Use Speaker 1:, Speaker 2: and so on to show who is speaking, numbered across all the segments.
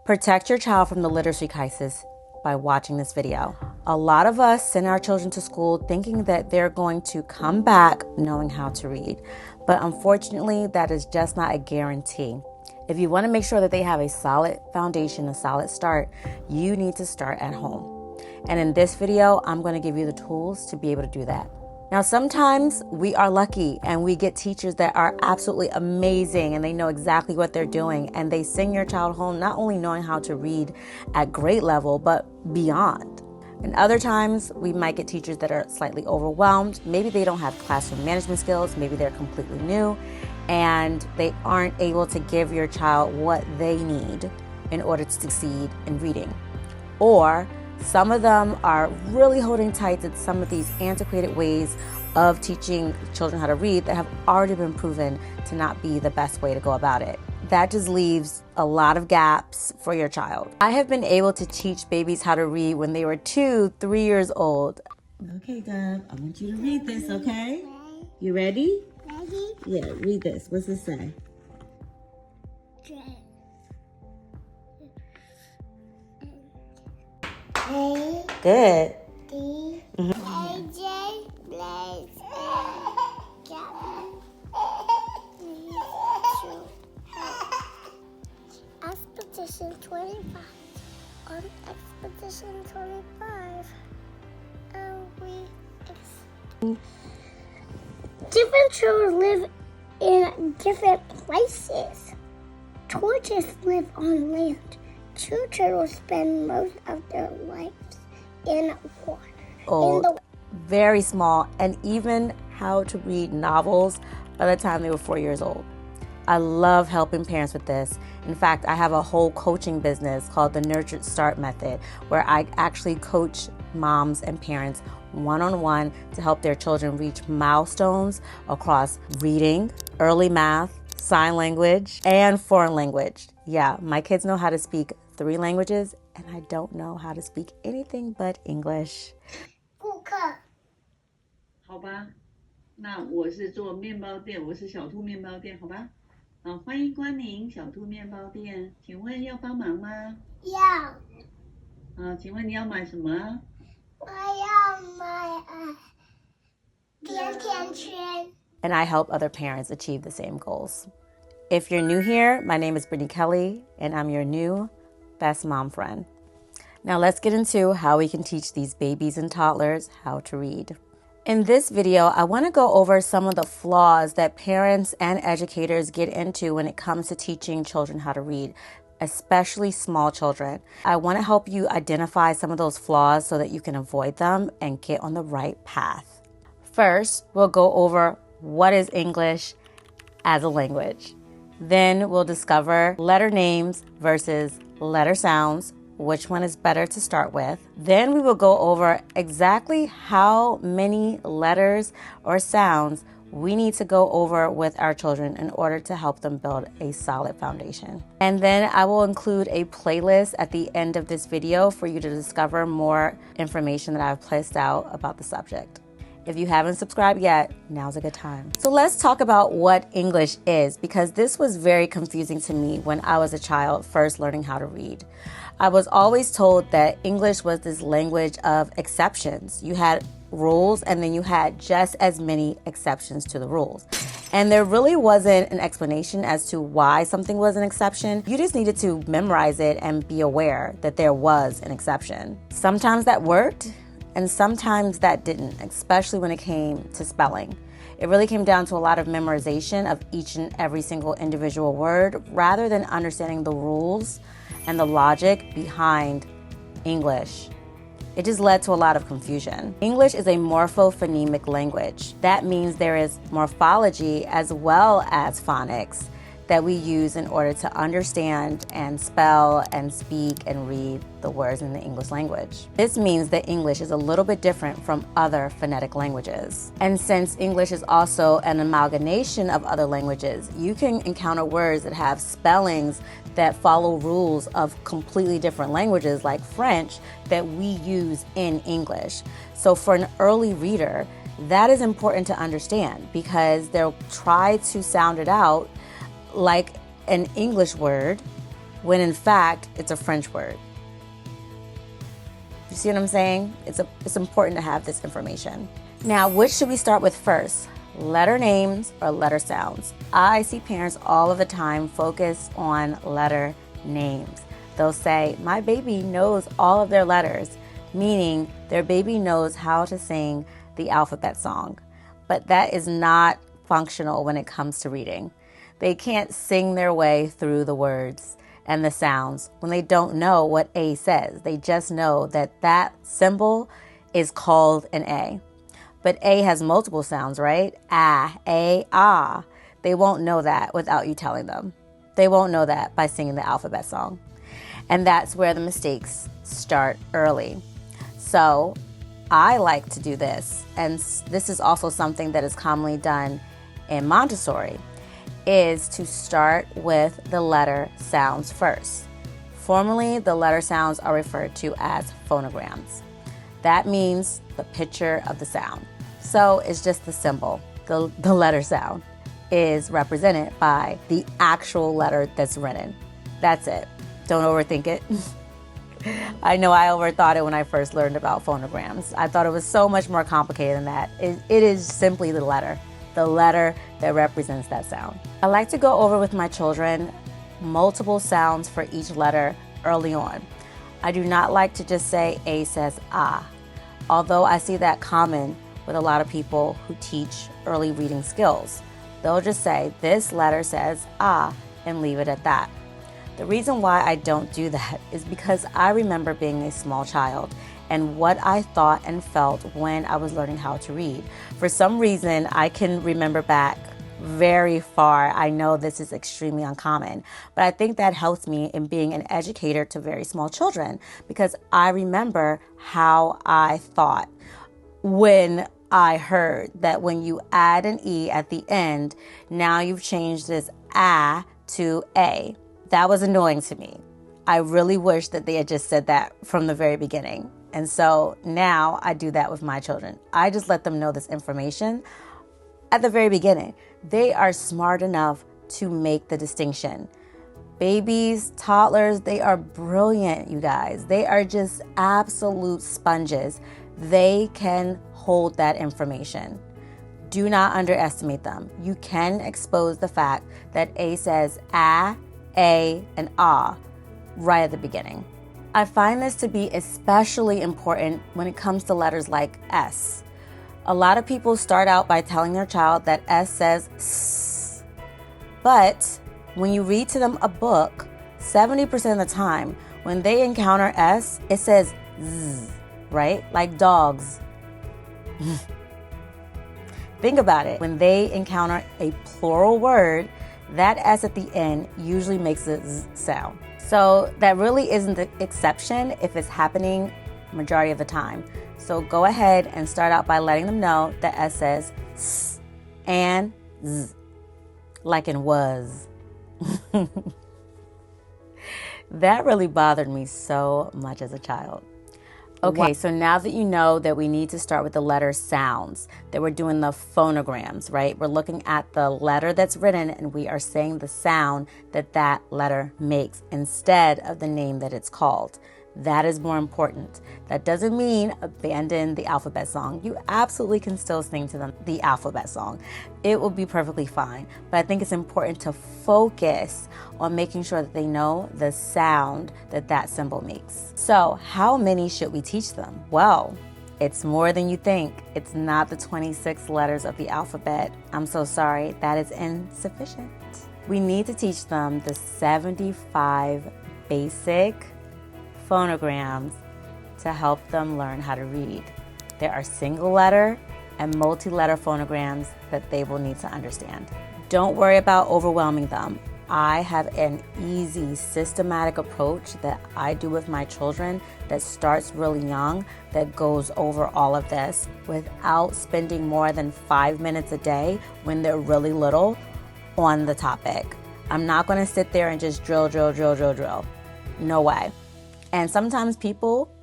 Speaker 1: Protect your child from the literacy crisis by watching this video. A lot of us send our children to school thinking that they're going to come back knowing how to read. But unfortunately, that is just not a guarantee. If you want to make sure that they have a solid foundation, a solid start, you need to start at home. And in this video, I'm going to give you the tools to be able to do that. Now, sometimes we are lucky and we get teachers that are absolutely amazing and they know exactly what they're doing, and they send your child home not only knowing how to read at grade level, but beyond. And other times we might get teachers that are slightly overwhelmed. Maybe they don't have classroom management skills. Maybe they're completely new and they aren't able to give your child what they need in order to succeed in reading. Or some of them are really holding tight to some of these antiquated ways of teaching children how to read that have already been proven to not be the best way to go about it. That just leaves a lot of gaps for your child. I have been able to teach babies how to read when they were 2, 3 years old. Okay, Dub, I want you to read this, okay? You ready?
Speaker 2: Ready?
Speaker 1: Yeah, read this. What's this say?
Speaker 2: A,
Speaker 1: Good.
Speaker 2: D, AJ, Blaze, Gavin, Expedition 25. On Expedition 25, different children live in different places. Tortoises live on land. Two turtles spend most of their lives in water.
Speaker 1: Old, very small, and even how to read novels by the time they were 4 years old. I love helping parents with this. In fact, I have a whole coaching business called the Nurtured Start Method, where I actually coach moms and parents one-on-one to help their children reach milestones across reading, early math, sign language, and foreign language. Yeah, my kids know how to speak 3 languages, and I don't know how to speak anything but English.
Speaker 2: 顾客
Speaker 3: 好吧，那我是做面包店，我是小兔面包店，好吧？欢迎光临小兔面包店，请问要帮忙吗？
Speaker 2: 要，
Speaker 3: 请问你要买什么？
Speaker 2: 我要买甜甜圈。
Speaker 1: And I help other parents achieve the same goals. If you're new here, my name is Brittany Kelly, and I'm your new best mom friend. Now let's get into how we can teach these babies and toddlers how to read. In this video, I want to go over some of the flaws that parents and educators get into when it comes to teaching children how to read, especially small children. I want to help you identify some of those flaws so that you can avoid them and get on the right path. First, we'll go over what is English as a language. Then we'll discover letter names versus letter sounds, which one is better to start with. Then we will go over exactly how many letters or sounds we need to go over with our children in order to help them build a solid foundation. And then I will include a playlist at the end of this video for you to discover more information that I've placed out about the subject. If you haven't subscribed yet, now's a good time. So let's talk about what English is, because this was very confusing to me when I was a child first learning how to read. I was always told that English was this language of exceptions. You had rules and then you had just as many exceptions to the rules. And there really wasn't an explanation as to why something was an exception. You just needed to memorize it and be aware that there was an exception. Sometimes that worked, and sometimes that didn't, especially when it came to spelling. It really came down to a lot of memorization of each and every single individual word rather than understanding the rules and the logic behind English. It just led to a lot of confusion. English is a morphophonemic language. That means there is morphology as well as phonics that we use in order to understand and spell and speak and read the words in the English language. This means that English is a little bit different from other phonetic languages. And since English is also an amalgamation of other languages, you can encounter words that have spellings that follow rules of completely different languages like French that we use in English. So for an early reader, that is important to understand because they'll try to sound it out like an English word, when in fact, it's a French word. You see what I'm saying? It's important to have this information. Now, which should we start with first? Letter names or letter sounds? I see parents all of the time focus on letter names. They'll say, my baby knows all of their letters, meaning their baby knows how to sing the alphabet song. But that is not functional when it comes to reading. They can't sing their way through the words and the sounds when they don't know what A says. They just know that that symbol is called an A. But A has multiple sounds, right? Ah, A, ah. They won't know that without you telling them. They won't know that by singing the alphabet song. And that's where the mistakes start early. So I like to do this, and this is also something that is commonly done in Montessori, is to start with the letter sounds first. Formally, the letter sounds are referred to as phonograms. That means the picture of the sound. So it's just the symbol. The letter sound is represented by the actual letter that's written. That's it. Don't overthink it. I know I overthought it when I first learned about phonograms. I thought it was so much more complicated than that. It is simply the letter that represents that sound. I like to go over with my children multiple sounds for each letter early on. I do not like to just say A says ah, although I see that common with a lot of people who teach early reading skills. They'll just say this letter says ah and leave it at that. The reason why I don't do that is because I remember being a small child and what I thought and felt when I was learning how to read. For some reason, I can remember back very far. I know this is extremely uncommon, but I think that helps me in being an educator to very small children because I remember how I thought when I heard that when you add an E at the end, now you've changed this A to A. That was annoying to me. I really wish that they had just said that from the very beginning. And so now I do that with my children. I just let them know this information at the very beginning. They are smart enough to make the distinction. Babies, toddlers, they are brilliant, you guys. They are just absolute sponges. They can hold that information. Do not underestimate them. You can expose the fact that A says A, and ah right at the beginning. I find this to be especially important when it comes to letters like S. A lot of people start out by telling their child that S says S. But when you read to them a book, 70% of the time, when they encounter S, it says Z, right? Like dogs. Think about it. When they encounter a plural word, that S at the end usually makes a Z sound. So that really isn't the exception if it's happening majority of the time. So go ahead and start out by letting them know that S says S and Z, like in was. That really bothered me so much as a child. Okay, so now that you know that we need to start with the letter sounds, that we're doing the phonograms, right? We're looking at the letter that's written and we are saying the sound that that letter makes instead of the name that it's called. That is more important. That doesn't mean abandon the alphabet song. You absolutely can still sing to them the alphabet song. It will be perfectly fine. But I think it's important to focus on making sure that they know the sound that that symbol makes. So how many should we teach them? Well, it's more than you think. It's not the 26 letters of the alphabet. I'm so sorry. That is insufficient. We need to teach them the 75 basic phonograms to help them learn how to read. There are single letter and multi-letter phonograms that they will need to understand. Don't worry about overwhelming them. I have an easy, systematic approach that I do with my children that starts really young, that goes over all of this without spending more than 5 minutes a day when they're really little on the topic. I'm not going to sit there and just drill. No way. And sometimes people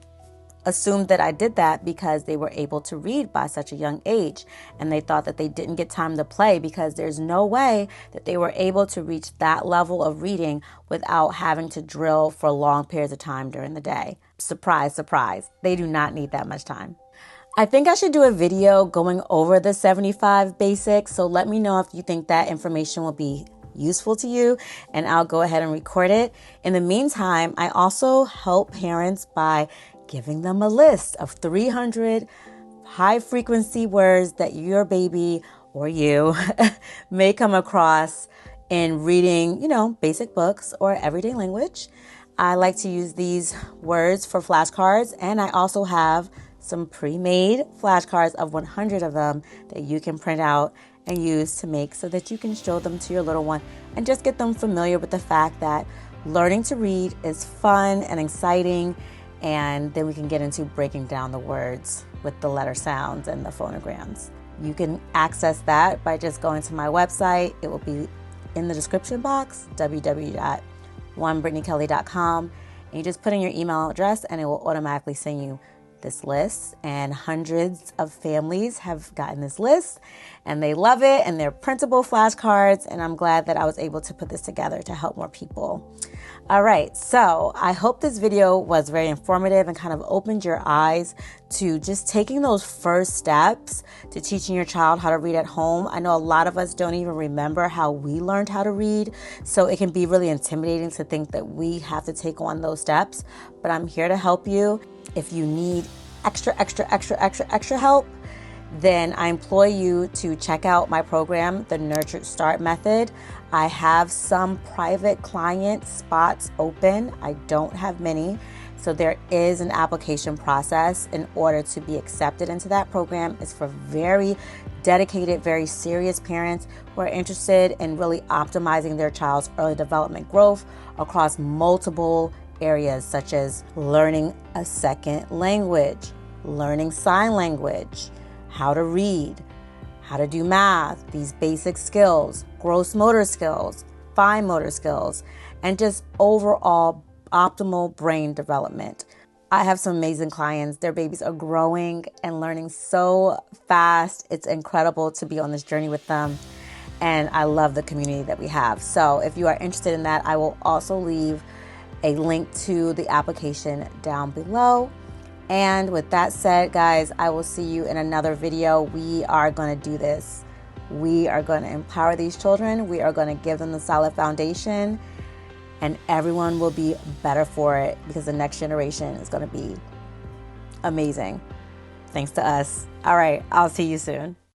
Speaker 1: assumed that I did that because they were able to read by such a young age, and they thought that they didn't get time to play because there's no way that they were able to reach that level of reading without having to drill for long periods of time during the day. Surprise, surprise, they do not need that much time. I think I should do a video going over the 75 basics, so let me know if you think that information will be useful to you, and I'll go ahead and record it. In the meantime, I also help parents by giving them a list of 300 high frequency words that your baby or you may come across in reading, basic books or everyday language. I like to use these words for flashcards, and I also have some pre-made flashcards of 100 of them that you can print out and use to make so that you can show them to your little one and just get them familiar with the fact that learning to read is fun and exciting. And then we can get into breaking down the words with the letter sounds and the phonograms. You can access that by just going to my website. It will be in the description box, www.onebrittanykelly.com. And you just put in your email address and it will automatically send you this list. And hundreds of families have gotten this list and they love it, and they're printable flashcards. And I'm glad that I was able to put this together to help more people. All right, so I hope this video was very informative and kind of opened your eyes to just taking those first steps to teaching your child how to read at home. I know a lot of us don't even remember how we learned how to read, so it can be really intimidating to think that we have to take on those steps, but I'm here to help you. If you need extra help, then I implore you to check out my program, the Nurtured Start Method. I have some private client spots open. I don't have many. So there is an application process in order to be accepted into that program. It's for very dedicated, very serious parents who are interested in really optimizing their child's early development growth across multiple areas, such as learning a second language, learning sign language, how to read, how to do math, these basic skills, gross motor skills, fine motor skills, and just overall optimal brain development. I have some amazing clients. Their babies are growing and learning so fast. It's incredible to be on this journey with them. And I love the community that we have. So if you are interested in that, I will also leave a link to the application down below. And with that said, guys, I will see you in another video. We are going to do this. We are going to empower these children. We are going to give them the solid foundation, and everyone will be better for it because the next generation is going to be amazing. Thanks to us. All right, I'll see you soon.